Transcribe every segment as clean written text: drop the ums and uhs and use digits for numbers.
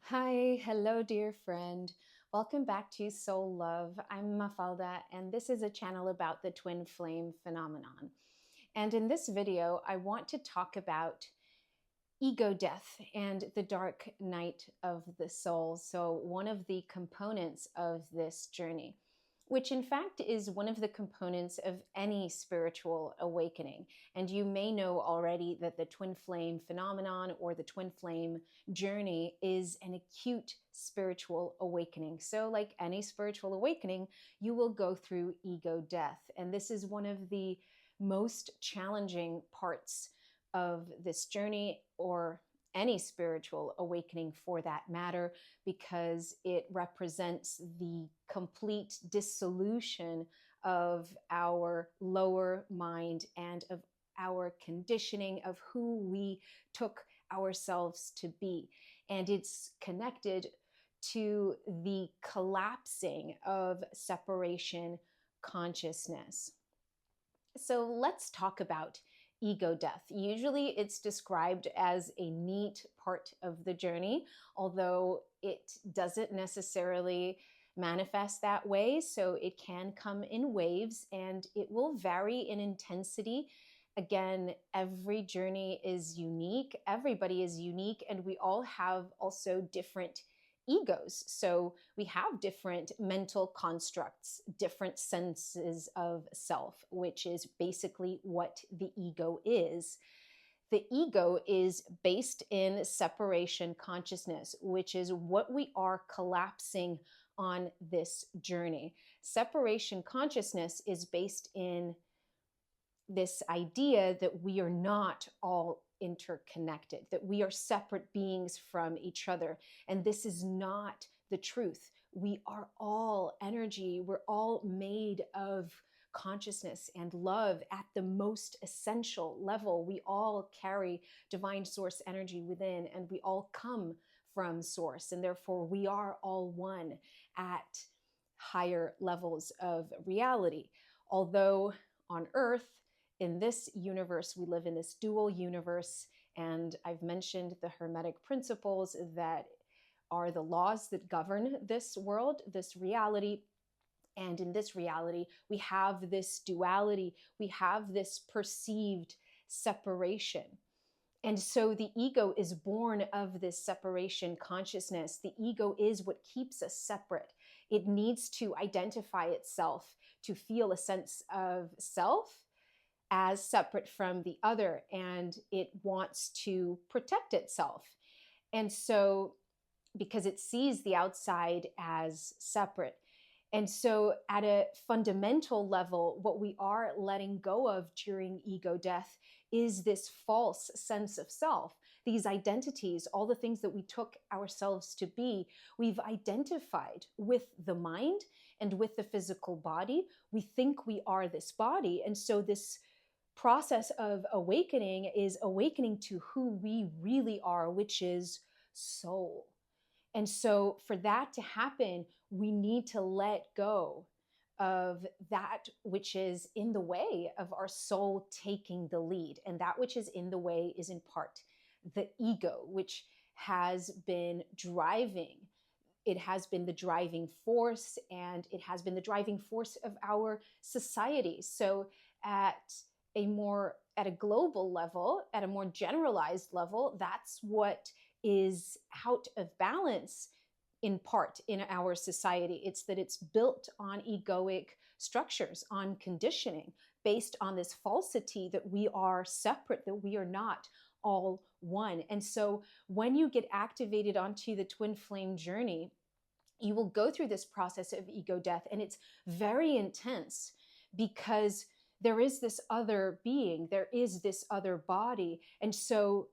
Hi, hello, dear friend. Welcome back to Soul Love. I'm Mafalda, and this is a channel about the twin flame phenomenon. And in this video, I want to talk about ego death and the dark night of the soul. So, one of the components of this journey, which in fact is one of the components of any spiritual awakening. And you may know already that the twin flame phenomenon or the twin flame journey is an acute spiritual awakening. So, like any spiritual awakening, you will go through ego death. And this is one of the most challenging parts of this journey, or any spiritual awakening for that matter, because it represents the complete dissolution of our lower mind and of our conditioning of who we took ourselves to be. And it's connected to the collapsing of separation consciousness. So let's talk about ego death. Usually it's described as a neat part of the journey, although it doesn't necessarily manifest that way. So it can come in waves and it will vary in intensity. Again, every journey is unique, everybody is unique, and we all have also different egos. So we have different mental constructs, different senses of self, which is basically what the ego is. The ego is based in separation consciousness, which is what we are collapsing on this journey. Separation consciousness is based in this idea that we are not all interconnected, that we are separate beings from each other. And this is not the truth. We are all energy. We're all made of consciousness and love at the most essential level. We all carry divine source energy within, and we all come from source. And therefore, we are all one at higher levels of reality. Although on Earth, in this universe, we live in this dual universe, and I've mentioned the Hermetic principles that are the laws that govern this world, this reality. And in this reality, we have this duality, we have this perceived separation. And so the ego is born of this separation consciousness. The ego is what keeps us separate. It needs to identify itself to feel a sense of self as separate from the other, and it wants to protect itself. And so, because it sees the outside as separate. And so, at a fundamental level, what we are letting go of during ego death is this false sense of self, these identities, all the things that we took ourselves to be. We've identified with the mind and with the physical body. We think we are this body. And so, this process of awakening is awakening to who we really are, which is soul. And so for that to happen, we need to let go of that which is in the way of our soul taking the lead. And that which is in the way is in part the ego, which has been driving. It has been the driving force, and it has been the driving force of our society. So at a global level, at a more generalized level, that's what is out of balance in part in our society. It's that it's built on egoic structures, on conditioning, based on this falsity that we are separate, that we are not all one. And so when you get activated onto the twin flame journey, you will go through this process of ego death, and it's very intense because there is this other being, there is this other body. And so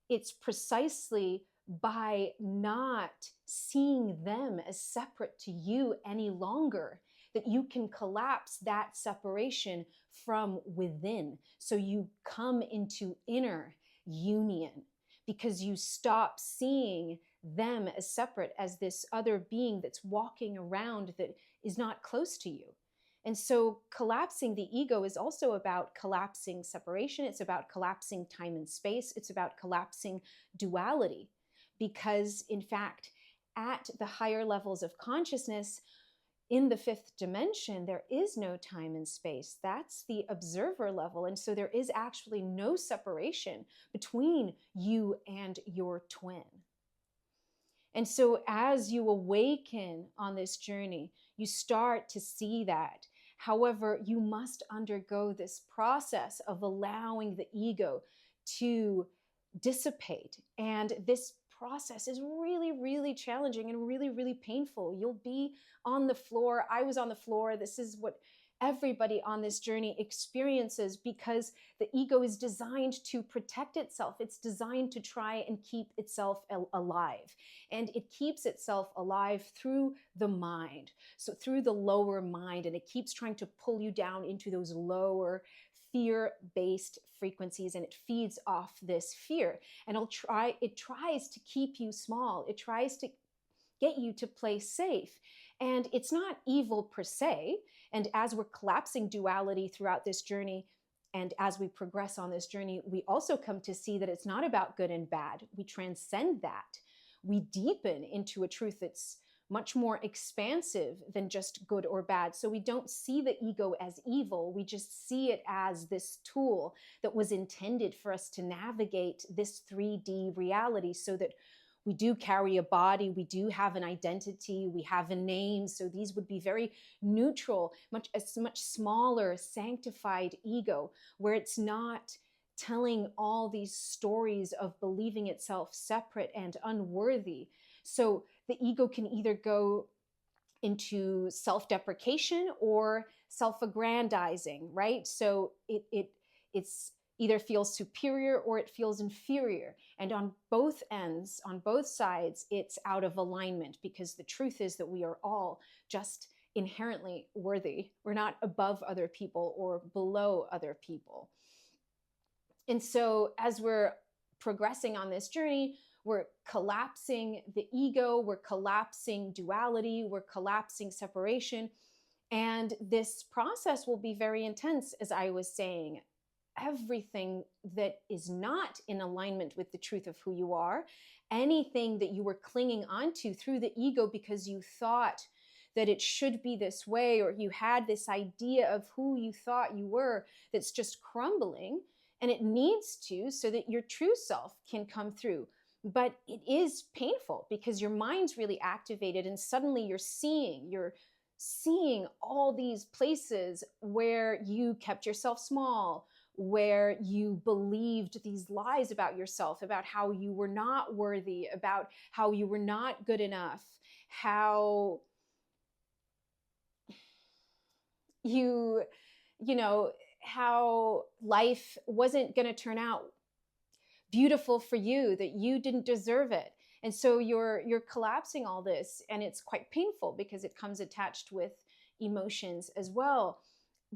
it's precisely by not seeing them as separate to you any longer that you can collapse that separation from within. So you come into inner union because you stop seeing them as separate, as this other being that's walking around that is not close to you. And so collapsing the ego is also about collapsing separation. It's about collapsing time and space. It's about collapsing duality. Because in fact, at the higher levels of consciousness, in the fifth dimension, there is no time and space. That's the observer level. And so there is actually no separation between you and your twin. And so as you awaken on this journey, you start to see that. However, you must undergo this process of allowing the ego to dissipate. And this process is really, really challenging and really, really painful. You'll be on the floor. I was on the floor. This is what everybody on this journey experiences, because the ego is designed to protect itself. It's designed to try and keep itself alive. And it keeps itself alive through the mind. So through the lower mind, and it keeps trying to pull you down into those lower fear-based frequencies, and it feeds off this fear. And it tries to keep you small. It tries to get you to play safe. And it's not evil per se. And as we're collapsing duality throughout this journey, and as we progress on this journey, we also come to see that it's not about good and bad. We transcend that. We deepen into a truth that's much more expansive than just good or bad. So we don't see the ego as evil. We just see it as this tool that was intended for us to navigate this 3D reality, so that we do carry a body, we do have an identity, we have a name. So these would be very neutral, a much smaller, sanctified ego, where it's not telling all these stories of believing itself separate and unworthy. So the ego can either go into self-deprecation or self-aggrandizing, right? So it's either feels superior or it feels inferior. And on both ends, on both sides, it's out of alignment, because the truth is that we are all just inherently worthy. We're not above other people or below other people. And so as we're progressing on this journey, we're collapsing the ego, we're collapsing duality, we're collapsing separation. And this process will be very intense, as I was saying. Everything that is not in alignment with the truth of who you are, anything that you were clinging onto through the ego because you thought that it should be this way, or you had this idea of who you thought you were, that's just crumbling, and it needs to, so that your true self can come through. But it is painful because your mind's really activated, and suddenly you're seeing all these places where you kept yourself small, where you believed these lies about yourself, about how you were not worthy, about how you were not good enough, how how life wasn't going to turn out beautiful for you, that you didn't deserve it. And so you're collapsing all this, and it's quite painful because it comes attached with emotions as well.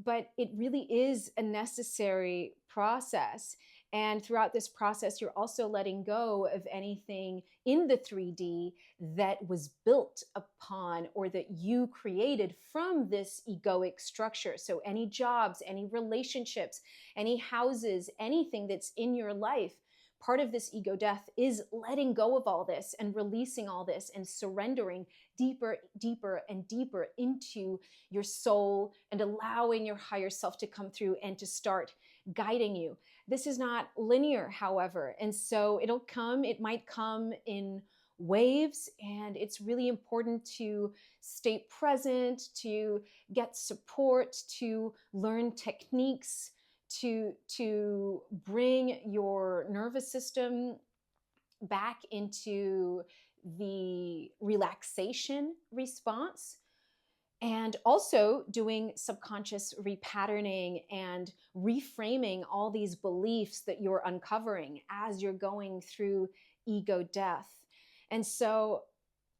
But it really is a necessary process. And throughout this process, you're also letting go of anything in the 3D that was built upon or that you created from this egoic structure. So any jobs, any relationships, any houses, anything that's in your life, part of this ego death is letting go of all this and releasing all this and surrendering deeper, deeper, and deeper into your soul, and allowing your higher self to come through and to start guiding you. This is not linear, however, and so it might come in waves, and it's really important to stay present, to get support, to learn techniques, to bring your nervous system back into the relaxation response, and also doing subconscious repatterning and reframing all these beliefs that you're uncovering as you're going through ego death. And so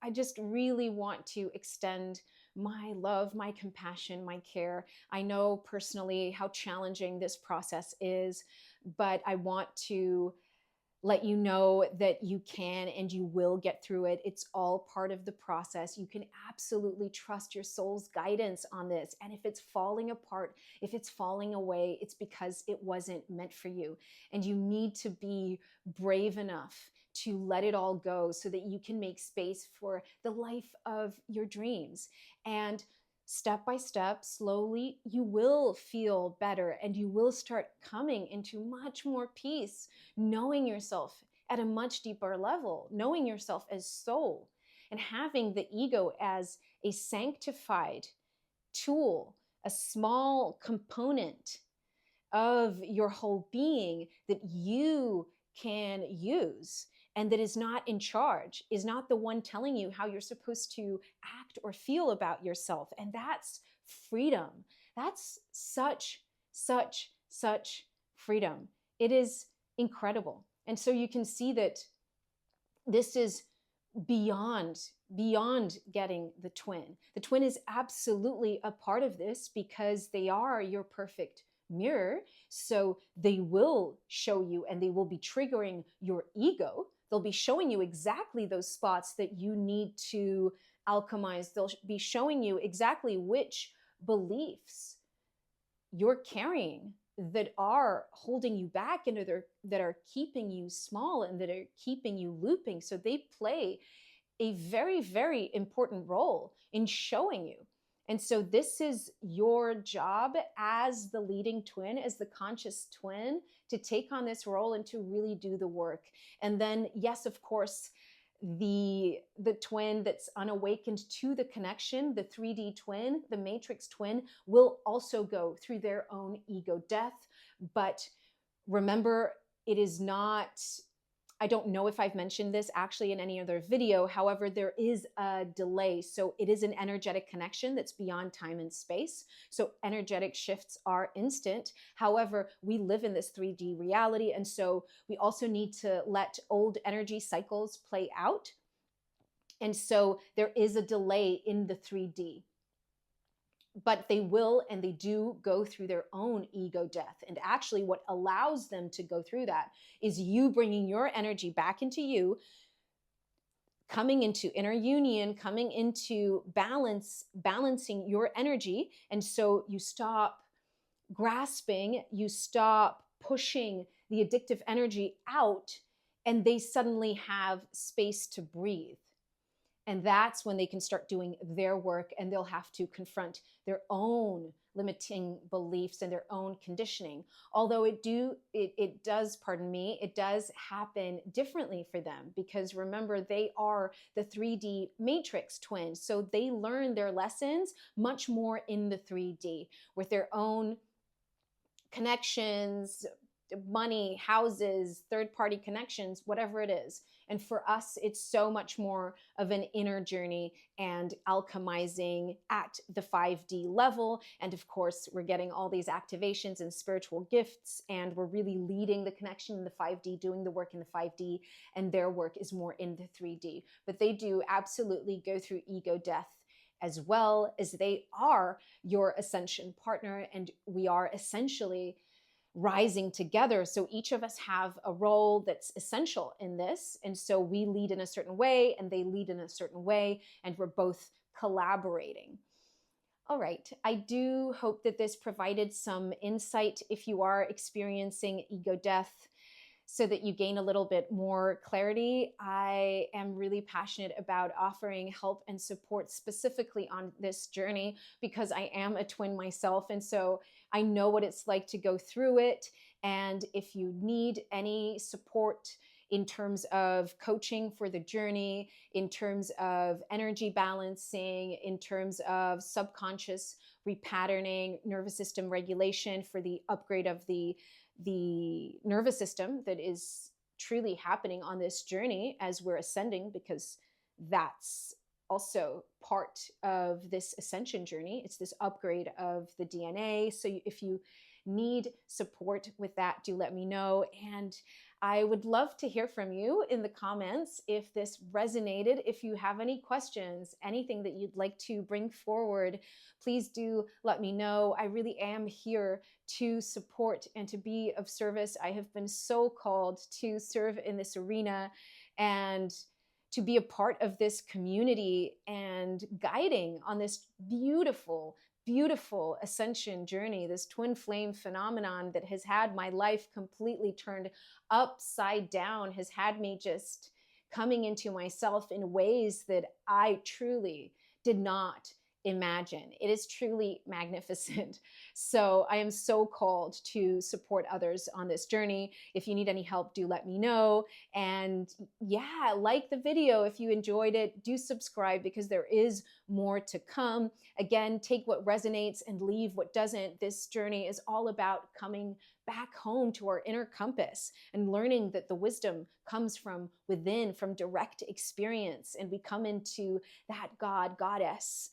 I just really want to extend my love, my compassion, my care. I know personally how challenging this process is, but I want to let you know that you can and you will get through it. It's all part of the process. You can absolutely trust your soul's guidance on this. And if it's falling apart, if it's falling away, it's because it wasn't meant for you. And you need to be brave enough to let it all go so that you can make space for the life of your dreams. And step by step, slowly, you will feel better and you will start coming into much more peace, knowing yourself at a much deeper level, knowing yourself as soul, and having the ego as a sanctified tool, a small component of your whole being that you can use, and that is not in charge, is not the one telling you how you're supposed to act or feel about yourself. And that's freedom. That's such freedom. It is incredible. And so you can see that this is beyond getting the twin. The twin is absolutely a part of this because they are your perfect mirror. So they will show you, and they will be triggering your ego. They'll be showing you exactly those spots that you need to alchemize. They'll be showing you exactly which beliefs you're carrying that are holding you back and that are keeping you small and that are keeping you looping. So they play a very important role in showing you. And so this is your job as the leading twin, as the conscious twin, to take on this role and to really do the work. And then, yes, of course, the twin that's unawakened to the connection, the 3D twin, the matrix twin, will also go through their own ego death. But remember, it is not, I don't know if I've mentioned this actually in any other video. However, there is a delay. So it is an energetic connection that's beyond time and space. So energetic shifts are instant. However, we live in this 3D reality. And so we also need to let old energy cycles play out. And so there is a delay in the 3D. But they will, and they do go through their own ego death. And actually what allows them to go through that is you bringing your energy back into you, coming into inner union, coming into balancing your energy. And so you stop grasping, you stop pushing the addictive energy out, and they suddenly have space to breathe. And that's when they can start doing their work, and they'll have to confront their own limiting beliefs and their own conditioning. Although it does happen differently for them, because remember, they are the 3D matrix twins. So they learn their lessons much more in the 3D with their own connections, money, houses, third-party connections, whatever it is. And for us, it's so much more of an inner journey and alchemizing at the 5D level. And of course, we're getting all these activations and spiritual gifts, and we're really leading the connection in the 5D, doing the work in the 5D, and their work is more in the 3D. But they do absolutely go through ego death, as well as they are your ascension partner, and we are essentially rising together. So each of us have a role that's essential in this. And so we lead in a certain way and they lead in a certain way, and we're both collaborating. All right. I do hope that this provided some insight if you are experiencing ego death, so that you gain a little bit more clarity. I am really passionate about offering help and support specifically on this journey, because I am a twin myself. And so I know what it's like to go through it. And if you need any support in terms of coaching for the journey, in terms of energy balancing, in terms of subconscious repatterning, nervous system regulation for the upgrade of the nervous system that is truly happening on this journey as we're ascending, because that's also part of this ascension journey. It's this upgrade of the DNA. So if you need support with that, do let me know. And I would love to hear from you in the comments if this resonated. If you have any questions, anything that you'd like to bring forward, please do let me know. I really am here to support and to be of service. I have been so called to serve in this arena and to be a part of this community. And and guiding on this beautiful, beautiful ascension journey, this twin flame phenomenon that has had my life completely turned upside down, has had me just coming into myself in ways that I truly did not imagine. It is truly magnificent. So I am so called to support others on this journey. If you need any help, do let me know. And yeah, like the video if you enjoyed it. Do subscribe because there is more to come. Again, take what resonates and leave what doesn't. This journey is all about coming back home to our inner compass and learning that the wisdom comes from within, from direct experience. And we come into that God, goddess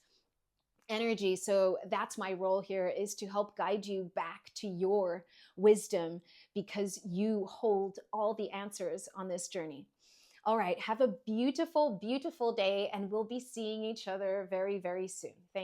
energy. So that's my role here, is to help guide you back to your wisdom because you hold all the answers on this journey. All right, have a beautiful, beautiful day, and we'll be seeing each other very, very soon. Thank